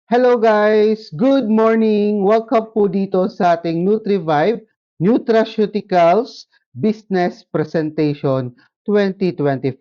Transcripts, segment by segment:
Hello guys! Good morning! Welcome po dito sa ating NutriVibe Nutraceuticals Business Presentation 2024.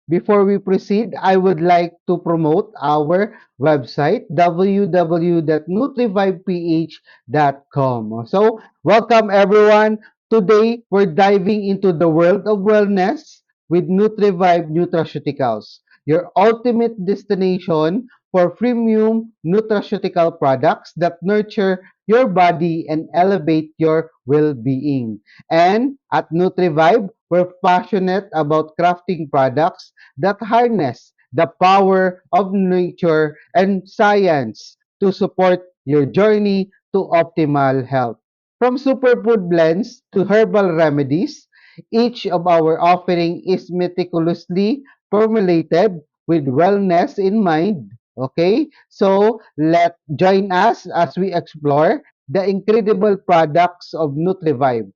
Before we proceed, I would like to promote our website www.nutrivibeph.com. So, welcome everyone! Today, we're diving into the world of wellness with NutriVibe Nutraceuticals, your ultimate destination for premium nutraceutical products that nurture your body and elevate your well-being. And at NutriVibe, we're passionate about crafting products that harness the power of nature and science to support your journey to optimal health. From superfood blends to herbal remedies, each of our offering is meticulously formulated with wellness in mind. Okay? So, let join us as we explore the incredible products of NutriVibe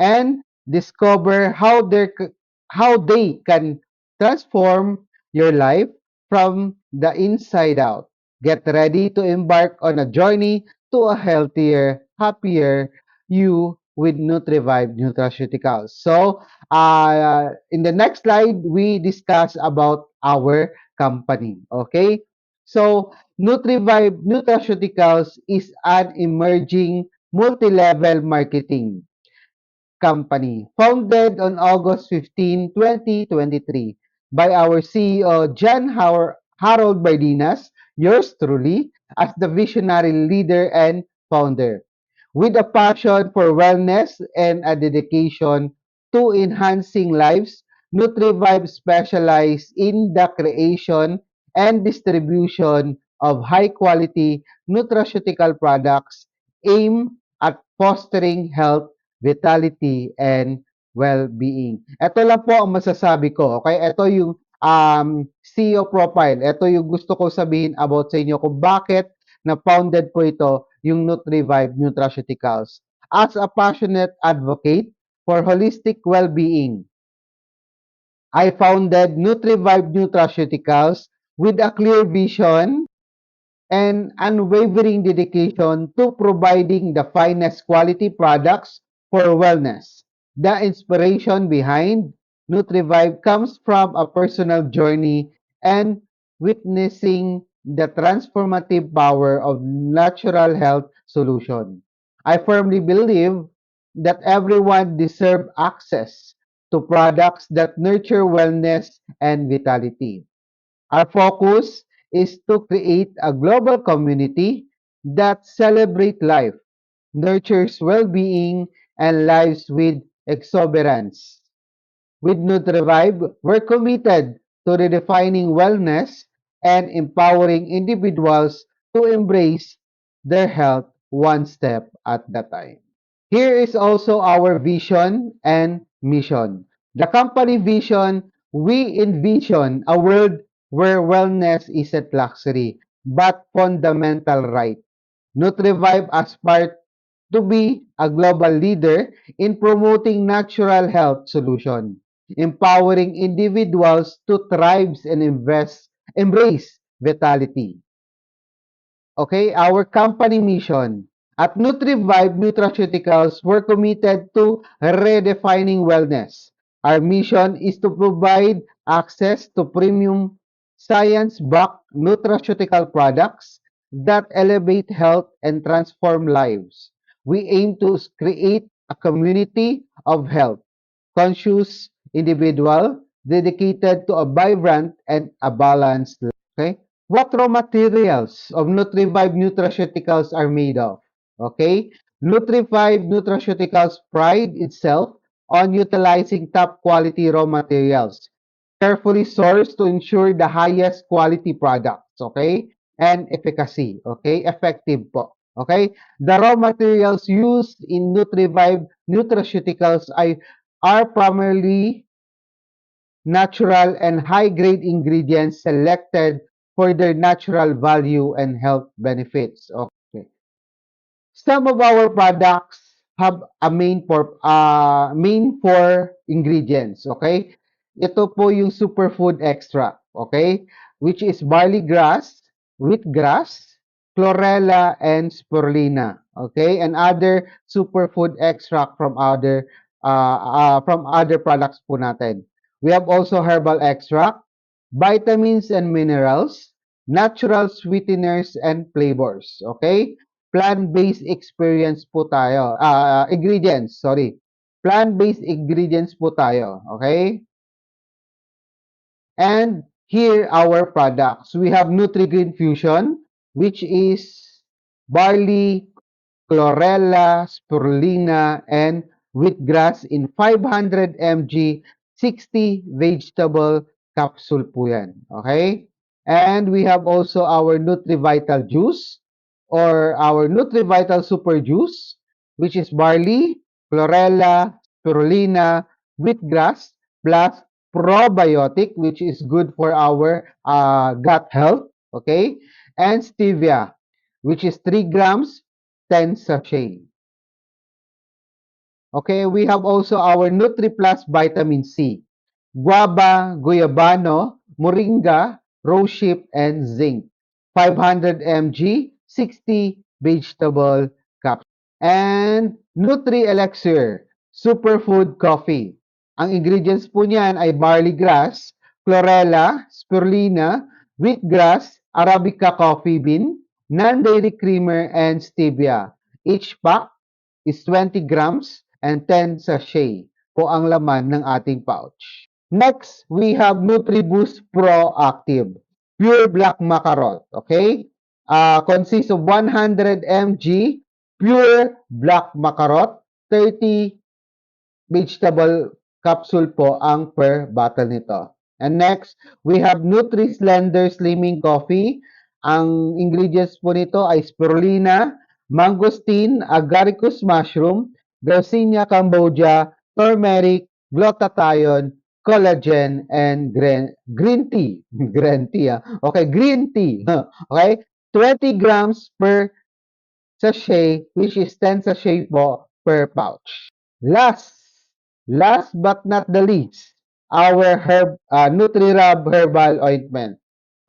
and discover how they can transform your life from the inside out. Get ready to embark on a journey to a healthier, happier you with NutriVibe Nutraceuticals. So, in the next slide, we discuss about our company. Okay? So, NutriVibe Nutraceuticals is an emerging multi-level marketing company, founded on August 15, 2023 by our CEO John Harold Bardinas, yours truly, as the visionary leader and founder. With a passion for wellness and a dedication to enhancing lives, NutriVibe specializes in the creation and distribution of high-quality nutraceutical products aimed at fostering health, vitality, and well-being. Ito lang po ang masasabi ko. Okay? Ito yung CEO profile. Ito yung gusto ko sabihin about sa inyo kung bakit na-founded po ito yung NutriVibe Nutraceuticals. As a passionate advocate for holistic well-being, I founded NutriVibe Nutraceuticals with a clear vision and unwavering dedication to providing the finest quality products for wellness. The inspiration behind NutriVibe comes from a personal journey and witnessing the transformative power of natural health solution. I firmly believe that everyone deserves access to products that nurture wellness and vitality. Our focus is to create a global community that celebrates life, nurtures well-being, and lives with exuberance. With NutriVibe, we're committed to redefining wellness and empowering individuals to embrace their health one step at a time. Here is also our vision and mission. The company vision, we envision a world where wellness isn't luxury, but fundamental right. NutriVibe aspires to be a global leader in promoting natural health solutions, empowering individuals to thrive and embrace vitality. Okay, our company mission. At NutriVibe Nutraceuticals, we're committed to redefining wellness. Our mission is to provide access to premium science-backed nutraceutical products that elevate health and transform lives. We aim to create a community of health conscious individual dedicated to a vibrant and a balanced life. Okay? What raw materials of NutriVibe nutraceuticals are made of? Okay? NutriVibe nutraceuticals pride itself on utilizing top quality raw materials, carefully sourced to ensure the highest quality products, okay? And efficacy, okay? Effective po. Okay? The raw materials used in NutriVibe nutraceuticals are primarily natural and high-grade ingredients selected for their natural value and health benefits. Okay. Some of our products have a main four ingredients, okay? Ito po yung superfood extract, okay? Which is barley grass. wheatgrass, chlorella, and spirulina. Okay, and other superfood extract from other products po natin. We have also herbal extract, vitamins and minerals, natural sweeteners and flavors. Okay, plant-based experience po tayo. Ingredients, sorry. Plant-based ingredients po tayo. Okay. And here our products. We have NutriGreen Fusion, which is barley, chlorella, spirulina, and wheatgrass in 500 mg, 60 vegetable capsule po yan. Okay? And we have also our NutriVital juice or our NutriVital Super Juice, which is barley, chlorella, spirulina, wheatgrass, plus probiotic, which is good for our gut health. Okay? And stevia, which is 3 grams, 10 sachet. Okay, we have also our NutriPlus Vitamin C, guava, guyabano, moringa, rosehip, and zinc. 500 mg, 60 vegetable capsules. And Nutri Elixir, superfood coffee. Ang ingredients po niyan ay barley grass, chlorella, spirulina, wheatgrass, arabica coffee bean, non-dairy creamer, and stevia. Each pack is 20 grams and 10 sachet po ang laman ng ating pouch. Next, we have NutriBoost Pro Active, pure black macarot, okay? Consists of 100 mg pure black macarot, 30 vegetable capsule po ang per bottle nito. And next, we have Nutri-Slender Slimming Coffee. Ang ingredients po nito ay spirulina, mangosteen, agaricus mushroom, Garcinia cambogia, turmeric, glutathione, collagen, and green tea. Green tea, ah. Okay, green tea. Okay, 20 grams per sachet, which is 10 sachet po per pouch. Last, last but not the least, our NutriRub herbal ointment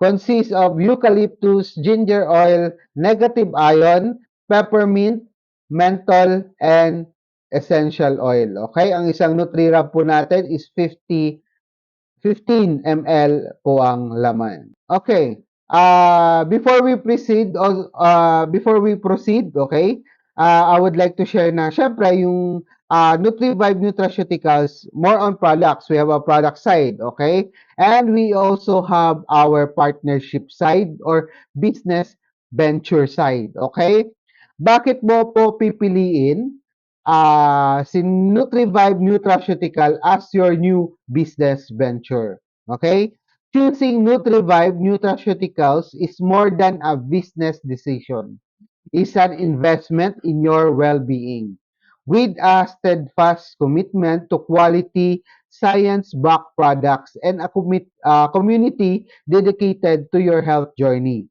consists of eucalyptus, ginger oil, negative ion, peppermint, menthol, and essential oil. Okay, ang isang NutriRub po natin is 15 ml po ang laman. Okay. Before we proceed, okay, I would like to share na, syempre, yung NutriVibe Nutraceuticals, more on products. We have a product side, okay? And we also have our partnership side or business venture side, okay? Bakit mo po pipiliin si NutriVibe Nutraceutical as your new business venture? Okay? Choosing NutriVibe Nutraceuticals is more than a business decision. It's an investment in your well-being. With a steadfast commitment to quality, science-backed products and a community dedicated to your health journey.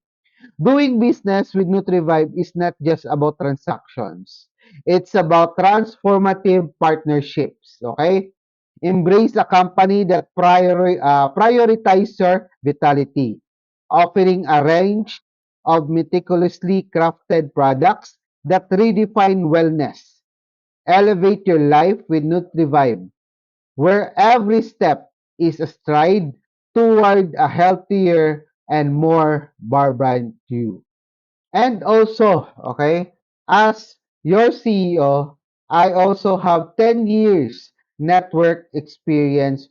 Doing business with NutriVibe is not just about transactions. It's about transformative partnerships, okay? Embrace a company that prioritizes your vitality, offering a range of meticulously crafted products that redefine wellness. Elevate your life with NutriVibe, where every step is a stride toward a healthier and more vibrant you. And also, okay, as your CEO, I also have 10 years network experience,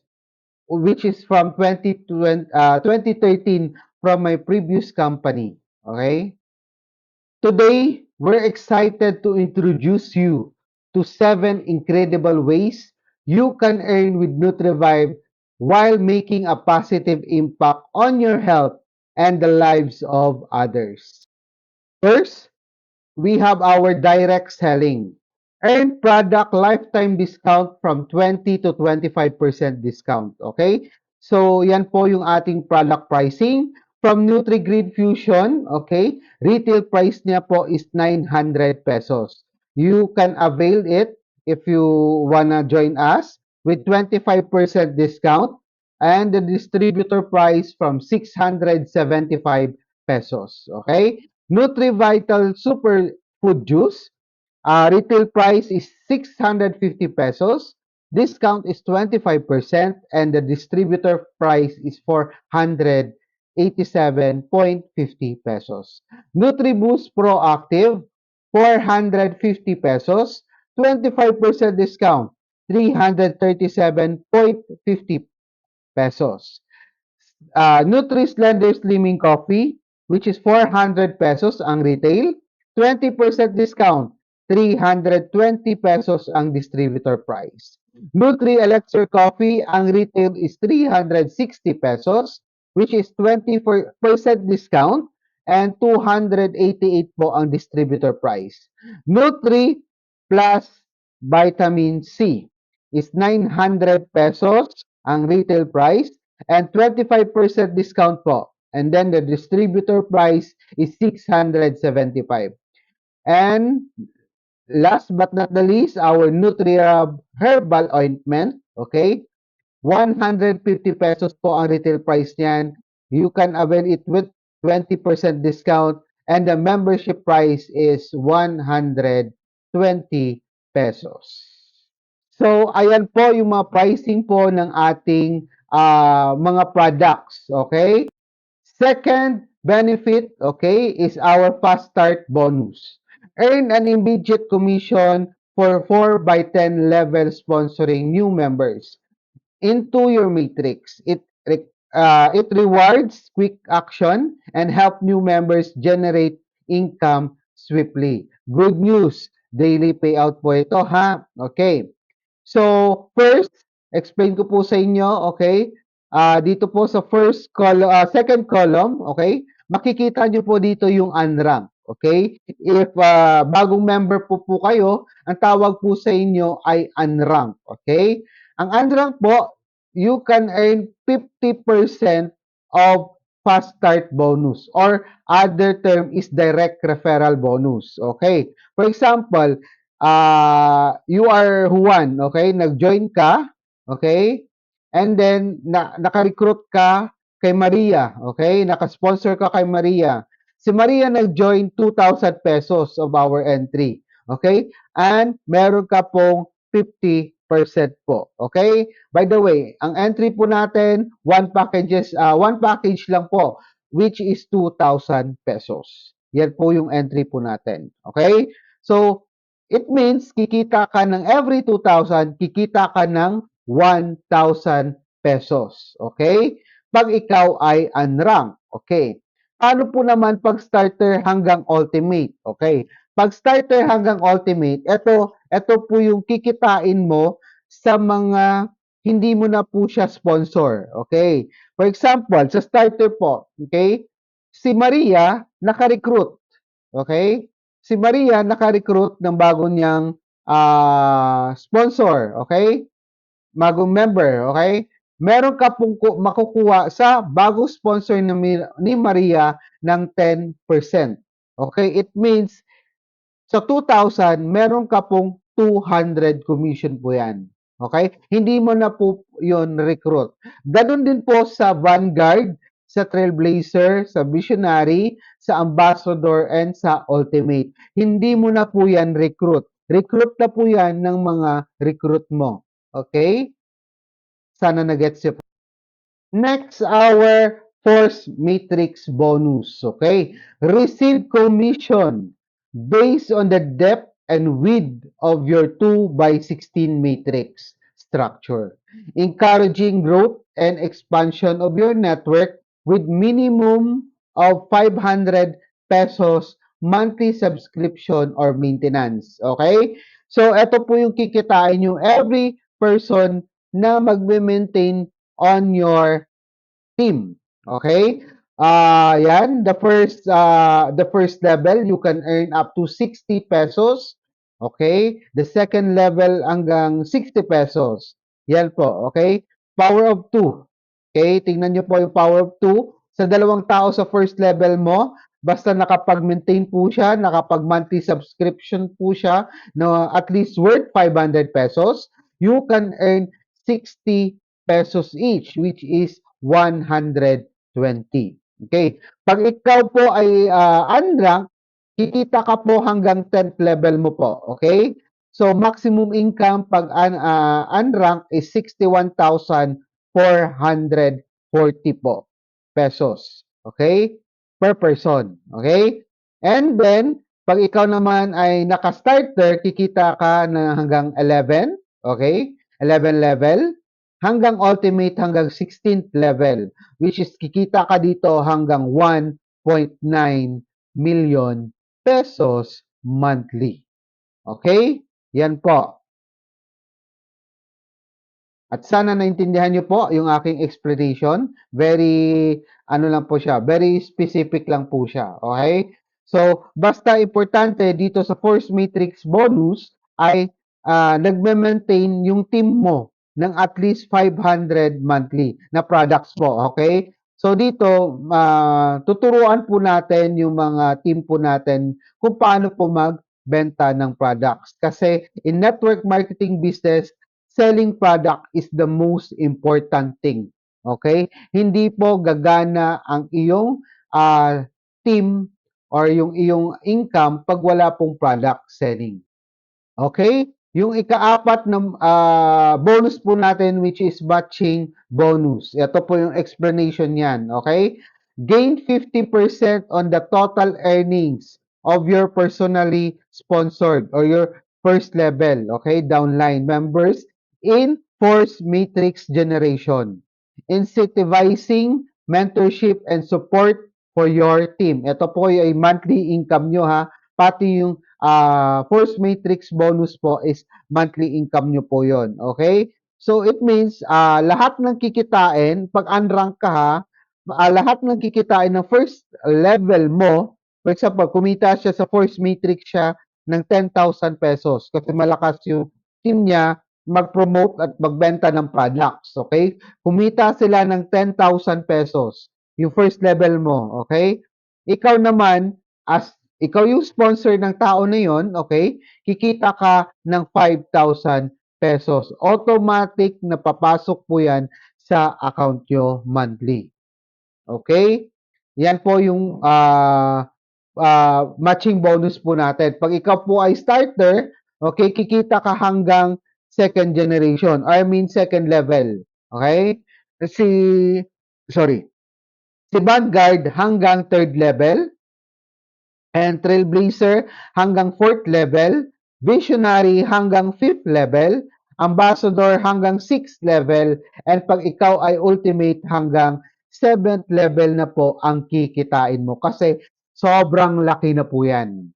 which is from 2013 from my previous company. Okay? Today, we're excited to introduce you to 7 incredible ways you can earn with NutriVibe while making a positive impact on your health and the lives of others. First, we have our direct selling. Earn product lifetime discount from 20 to 25% discount. Okay? So, yan po yung ating product pricing. From NutriGrid Fusion, okay, retail price niya po is 900 pesos. You can avail it if you wanna join us with 25% discount and the distributor price from 675 pesos. Okay? NutriVital Superfood Juice, retail price is 650 pesos. Discount is 25% and the distributor price is 487.50 pesos. NutriBoost Proactive, 450 pesos. 25% discount, 337.50 pesos. Nutri-Slender Slimming Coffee, which is 400 pesos ang retail, 20% discount, 320 pesos ang distributor price. Nutri-Elixir Coffee, ang retail is 360 pesos, which is 20% discount, and 288 po ang distributor price. Nutri Plus Vitamin C is 900 pesos ang retail price, and 25% discount po. And then the distributor price is 675. And last but not the least, our Nutriab Herbal Ointment, okay? 150 pesos po ang retail price niyan. You can avail it with 20% discount and the membership price is 120 pesos. So, ayan po yung mga pricing po ng ating mga products, okay? Second benefit, okay, is our fast start bonus. Earn an immediate commission for 4 by 10 level sponsoring new members into your matrix. It rewards quick action and help new members generate income swiftly. Good news, daily payout po ito ha. Okay. So, first, explain ko po sa inyo, okay? Dito po sa second column, okay? Makikita nyo po dito yung unrank, okay? If bagong member po kayo, ang tawag po sa inyo ay unrank, okay? Ang unrank po, you can earn 50% of fast start bonus or other term is direct referral bonus, okay? For example, you are Juan, okay? Nag-join ka, okay? And then, naka-recruit ka kay Maria, okay? Naka-sponsor ka kay Maria. Si Maria nag-join 2,000 pesos of our entry, okay? And meron ka pong 50% po, okay? By the way, ang entry po natin, one package lang po, which is 2,000 pesos. Yan po yung entry po natin, okay? So, it means kikita ka ng every 2,000, kikita ka ng 1,000 pesos. Okay? Pag ikaw ay unrank. Okay. Ano po naman pag starter hanggang ultimate? Okay. Pag starter hanggang ultimate, ito po yung kikitain mo sa mga hindi mo na po siya sponsor. Okay? For example, sa starter po, okay? Si Maria naka-recruit. Okay? Si Maria naka-recruit ng bago niyang sponsor, okay? Bagong member, okay? Meron ka pong makukuha sa bagong sponsor ni Maria ng 10%. Okay? It means sa 2,000, meron ka pong 200 commission po yan. Okay? Hindi mo na po yun recruit. Ganon din po sa Vanguard, sa Trailblazer, sa Visionary, sa Ambassador, and sa Ultimate. Hindi mo na po yan recruit. Recruit na po yan ng mga recruit mo. Okay? Sana na-gets niyo. Next, our force matrix bonus. Okay? Receive commission based on the depth and width of your 2 by 16 matrix structure, encouraging growth and expansion of your network with minimum of 500 pesos monthly subscription or maintenance. Okay? So, ito po yung kikitain nyo every person na magme-maintain on your team. Okay? Yan, the first level you can earn up to 60 pesos. Okay? The second level hanggang 60 pesos. Yan po, okay? Power of 2. Okay? Tingnan niyo po yung power of 2 sa dalawang tao sa first level mo. Basta nakapag-maintain po siya, nakapag-monthly subscription po siya na at least worth 500 pesos, you can earn 60 pesos each, which is 120. Okay. Pag ikaw po ay unranked, kikita ka po hanggang 10th level mo po. Okay? So, maximum income pag unranked is 61,440 po pesos. Okay? Per person. Okay? And then, pag ikaw naman ay naka-starter, kikita ka na hanggang 11. Okay? 11 level. Hanggang ultimate, hanggang 16th level. Which is kikita ka dito hanggang 1.9 million pesos monthly. Okay? Yan po. At sana naintindihan niyo po yung aking explanation. Very, ano lang po siya, very specific lang po siya. Okay? So, basta importante dito sa Force Matrix bonus ay nagme-maintain yung team mo ng at least 500 monthly na products po. Okay? So, dito, tuturuan po natin yung mga team po natin kung paano po magbenta ng products. Kasi in network marketing business, selling product is the most important thing. Okay? Hindi po gagana ang iyong team or yung iyong income pag wala pong product selling. Okay? Yung ikaapat na bonus po natin which is matching bonus. Ito po yung explanation niyan. Okay? Gain 50% on the total earnings of your personally sponsored or your first level, okay, downline members in Force Matrix Generation. Incentivizing mentorship and support for your team. Ito po ay monthly income nyo ha. Pati yung Force Matrix bonus po is monthly income nyo po yon. Okay? So, it means, lahat ng kikitain, pag unrank ka ha, lahat ng kikitain ng first level mo, for example, kumita siya sa Force Matrix siya ng 10,000 pesos kasi malakas yung team niya mag-promote at magbenta ng products. Okay? Kumita sila ng 10,000 pesos, yung first level mo. Okay? Ikaw naman, as ikaw yung sponsor ng tao na yon, okay? Kikita ka ng 5,000 pesos. Automatic na papasok po yan sa account nyo monthly. Okay? Yan po yung matching bonus po natin. Pag ikaw po ay starter, okay, kikita ka hanggang second generation, or I mean second level. Okay? Si, sorry, si Vanguard hanggang third level, and Trailblazer hanggang 4th level, Visionary hanggang 5th level, Ambassador hanggang 6th level, and pag ikaw ay Ultimate hanggang 7th level na po ang kikitain mo kasi sobrang laki na po yan.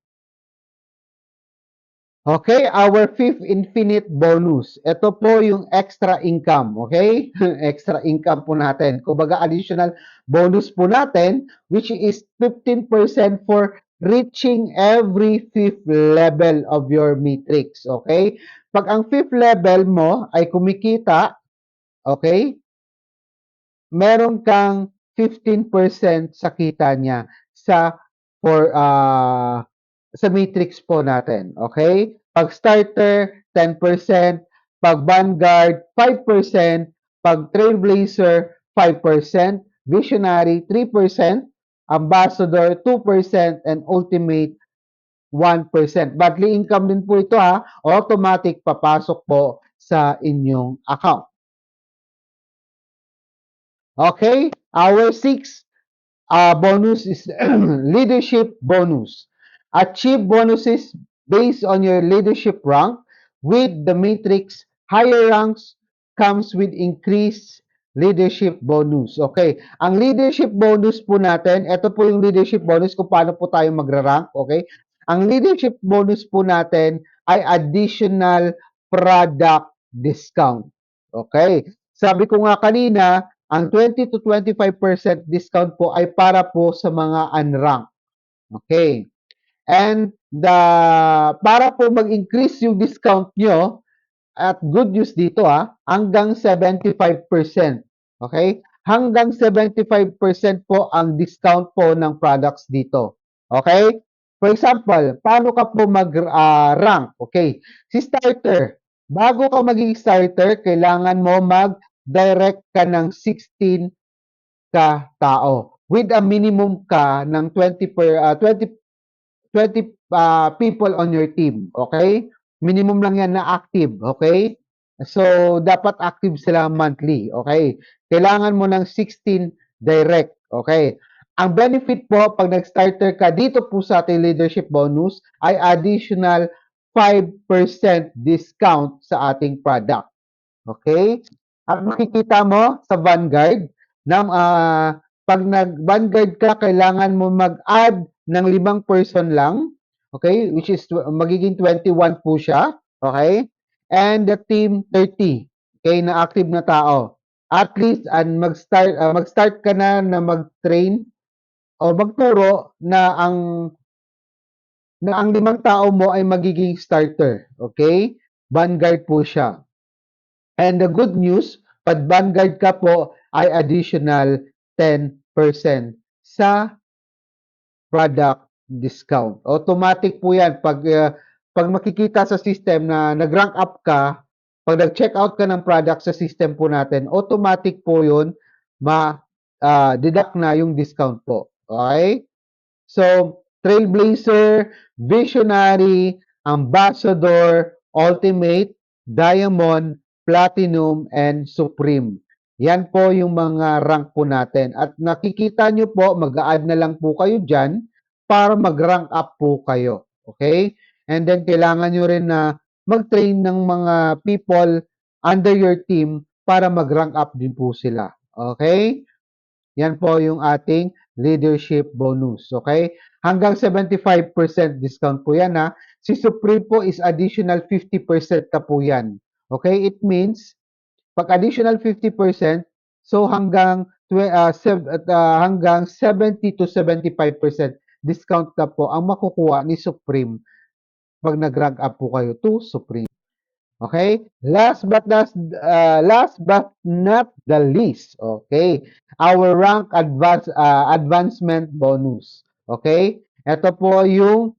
Okay, our fifth infinite bonus. Ito po yung extra income, okay? Extra income po natin. Kumbaga additional bonus po natin which is 15% for reaching every fifth level of your matrix, okay? Pag ang fifth level mo ay kumikita, okay? Meron kang 15% sa kita niya sa for sa matrix po natin. Okay? Pag starter, 10%. Pag Vanguard, 5%. Pag Trailblazer, 5%. Visionary, 3%. Ambassador, 2%. And Ultimate, 1%. Monthly income din po ito ha. Automatic papasok po sa inyong account. Okay? Our sixth bonus is leadership bonus. Achieve bonuses based on your leadership rank. With the matrix, higher ranks comes with increased leadership bonus. Okay. Ang leadership bonus po natin, ito po yung leadership bonus kung paano po tayo magra-rank. Okay. Ang leadership bonus po natin ay additional product discount. Okay. Sabi ko nga kanina, ang 20 to 25% discount po ay para po sa mga unranked. Okay. And para po mag-increase yung discount nyo, at good news dito hanggang 75%. Okay? Hanggang 75% po ang discount po ng products dito. Okay? For example, paano ka po mag-rank? Okay. Si starter, bago ka maging starter, kailangan mo mag-direct ka ng 16 ka tao. with a minimum ka ng 20 people on your team, okay? Minimum lang yan na active, okay? So, dapat active sila monthly, okay? Kailangan mo ng 16 direct, okay? Ang benefit po, pag nag-starter ka dito po sa ating leadership bonus, ay additional 5% discount sa ating product. Okay? At makikita mo sa Vanguard na pag nag-Vanguard ka, kailangan mo mag-add ng 5 person lang. Okay? Which is magiging 21 po siya. Okay? And the team 30. Okay? Na active na tao. At least mag-start ka na mag-train o magturo na ang 5 tao mo ay magiging starter. Okay? Vanguard po siya. And the good news, pag Vanguard ka po, ay additional 10% sa product discount. Automatic po yan. Pag makikita sa system na nag-rank up ka, pag nag-check out ka ng product sa system po natin, automatic po yun, deduct na yung discount po. Okay? So, Trailblazer, Visionary, Ambassador, Ultimate, Diamond, Platinum, and Supreme. Yan po yung mga rank po natin. At nakikita nyo po, mag-add na lang po kayo dyan para mag-rank up po kayo. Okay? And then, kailangan nyo rin na mag-train ng mga people under your team para mag-rank up din po sila. Okay? Yan po yung ating leadership bonus. Okay? Hanggang 75% discount po yan ha. Si Supreme po is additional 50% na po yan. Okay? It means, pag additional 50%, so hanggang 70 to 75% discount na po ang makukuha ni Supreme pag nag-rank up po kayo to Supreme. Okay? Last but not the least, okay? Our rank advancement bonus. Okay? Ito po yung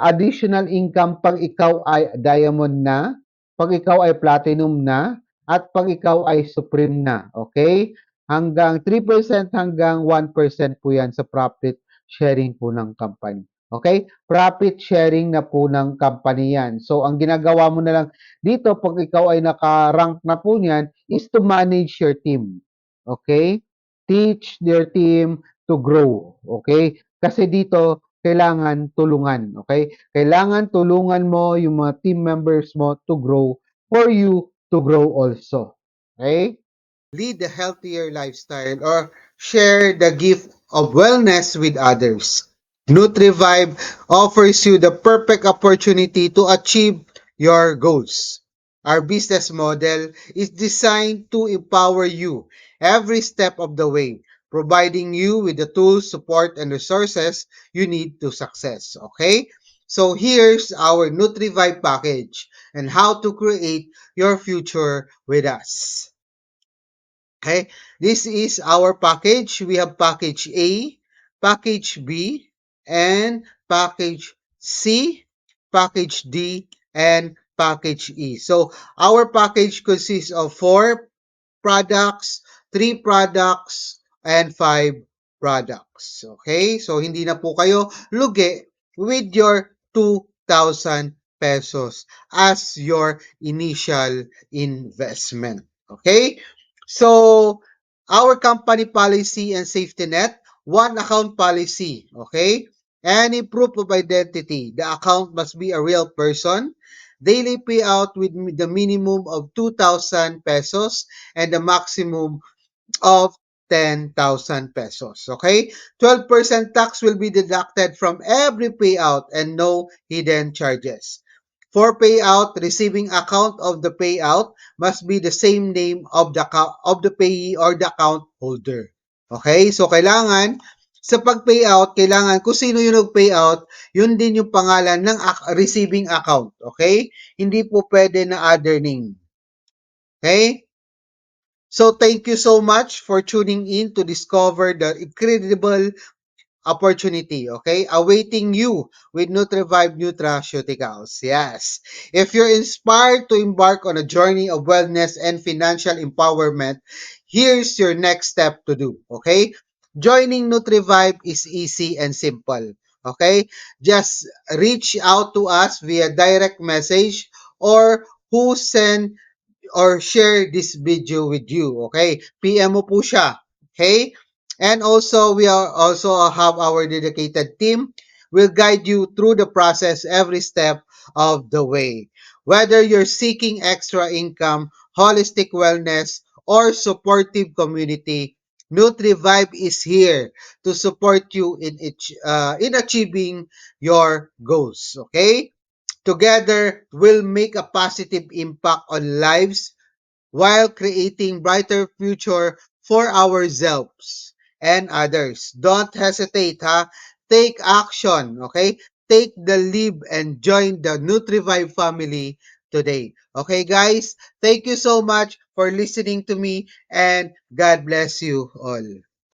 additional income pag ikaw ay diamond na, pag ikaw ay platinum na, at pag ikaw ay supreme na. Okay? Hanggang 3% hanggang 1% po yan sa profit sharing po ng company. Okay? Profit sharing na po ng company yan. So, ang ginagawa mo na lang dito, pag ikaw ay naka-rank na po niyan, is to manage your team. Okay? Teach your team to grow. Okay? Kasi dito, kailangan tulungan. Okay? Kailangan tulungan mo yung mga team members mo to grow for you to grow also. Okay? Lead a healthier lifestyle or share the gift of wellness with others. NutriVibe offers you the perfect opportunity to achieve your goals. Our business model is designed to empower you every step of the way, providing you with the tools, support, and resources you need to success. Okay? So here's our NutriVibe package and how to create your future with us. Okay, this is our package. We have package A, package B, and package C, package D, and package E. So our package consists of 4 products, 3 products, and 5 products. Okay? So, hindi na po kayo lugi with your 2,000 pesos as your initial investment. Okay? So, our company policy and safety net, one account policy. Okay? Any proof of identity, the account must be a real person. Daily payout with the minimum of 2,000 pesos and the maximum of 10,000 pesos. Okay? 12% tax will be deducted from every payout and no hidden charges. For payout, receiving account of the payout must be the same name of the payee or the account holder. Okay? So, kailangan sa pag-payout, kailangan kung sino yung nag-payout, yun din yung pangalan ng receiving account. Okay? Hindi po pwede na other name. Okay? So thank you so much for tuning in to discover the incredible opportunity, okay? Awaiting you with NutriVibe Nutraceuticals. Yes. If you're inspired to embark on a journey of wellness and financial empowerment, here's your next step to do, okay? joining NutriVibe is easy and simple. Okay? Just reach out to us via direct message or who send or share this video with you. Okay? PM mo po siya. Okay? And also, we are also have our dedicated team will guide you through the process every step of the way. Whether you're seeking extra income, holistic wellness, or supportive community, NutriVibe is here to support you in achieving your goals. Okay? Together, we'll make a positive impact on lives while creating brighter future for ourselves and others. Don't hesitate, ha? Take action, okay? Take the leap and join the NutriVibe family today. Okay, guys? Thank you so much for listening to me and God bless you all.